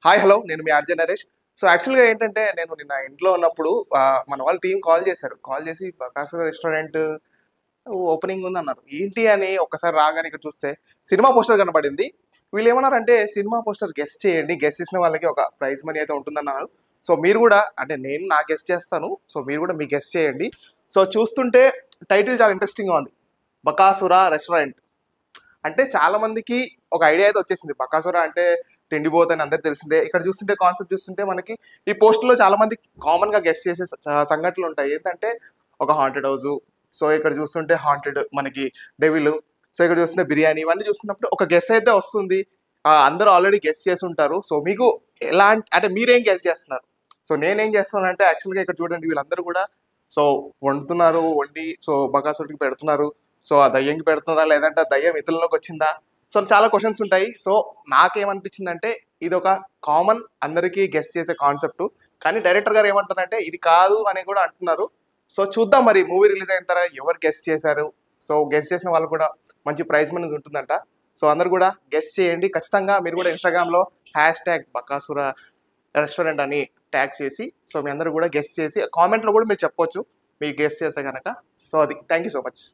Hi hello నేను మీ RJ Naresh. So యాక్చువల్గా ఏంటంటే నేను నిన్న ఇంట్లో ఉన్నప్పుడు మన వాళ్ళ టీం కాల్ చేశారు. కాల్ చేసి బకాసుర రెస్టారెంట్ ఓపెనింగ్ ఉంది అన్నారు. ఏంటి అని ఒక్కసారి రాగానే ఇక్కడ చూస్తే సినిమా పోస్టర్ కనబడింది. వీళ్ళు ఏమన్నారంటే సినిమా పోస్టర్ గెస్ట్ చేయండి, గెస్ట్ చేసిన వాళ్ళకి ఒక ప్రైజ్ మనీ అయితే ఉంటుందన్నారు. సో మీరు కూడా అంటే నేను నా గెస్ట్ చేస్తాను, సో మీరు కూడా మీ గెస్ట్ చేయండి. సో చూస్తుంటే టైటిల్ చాలా ఇంట్రెస్టింగ్గా ఉంది, బకాసుర రెస్టారెంట్. అంటే చాలా మందికి ఒక ఐడియా అయితే వచ్చేసింది, బకాసుర అంటే తిండిపోతు అని అందరికి తెలిసిందే. ఇక్కడ చూస్తుంటే కాన్సెప్ట్ చూస్తుంటే మనకి ఈ పోస్టులో చాలా మంది కామన్ గా గెస్ట్ చేసే సంఘటనలు ఉంటాయి. ఏంటంటే ఒక హాంటెడ్ హౌస్, సో ఇక్కడ చూస్తుంటే హాంటెడ్ మనకి డెవిల్, సో ఇక్కడ చూస్తుంటే బిర్యానీ, ఇవన్నీ చూస్తున్నప్పుడు ఒక గెస్ట్ అయితే వస్తుంది. అందరూ ఆల్రెడీ గెస్ట్ చేసి ఉంటారు. సో మీకు ఎలాంటి అంటే మీరేం గెస్ట్ చేస్తున్నారు? సో నేనేం చేస్తున్నాను అంటే యాక్చువల్గా ఇక్కడ చూడండి, వీళ్ళందరూ కూడా సో వండుతున్నారు, వండి సో బకాసుడికి పెడుతున్నారు. సో ఆ దయ్యంకి పెడుతున్నారా, లేదంటే ఆ దయ్యం ఇతరుల్లోకి వచ్చిందా? సో చాలా క్వశ్చన్స్ ఉంటాయి. సో నాకేమనిపించిందంటే ఇది ఒక కామన్ అందరికీ గెస్ట్ చేసే కాన్సెప్ట్, కానీ డైరెక్టర్ గారు ఏమంటారంటే ఇది కాదు అని కూడా అంటున్నారు. సో చూద్దాం మరి మూవీ రిలీజ్ అయిన తర్వాత ఎవరు గెస్ట్ చేశారు. సో గెస్ట్ చేసిన వాళ్ళు కూడా మంచి ప్రైజ్ మనీ ఉంటుందంట. సో అందరు కూడా గెస్ట్ చేయండి ఖచ్చితంగా. మీరు కూడా ఇన్స్టాగ్రామ్లో #బకాసుర రెస్టారెంట్ అని ట్యాగ్ చేసి సో మీ అందరూ కూడా గెస్ట్ చేసి కామెంట్లో కూడా మీరు చెప్పొచ్చు మీకు గెస్ట్ చేస్తే కనుక. సో అది థ్యాంక్ యూ సో మచ్.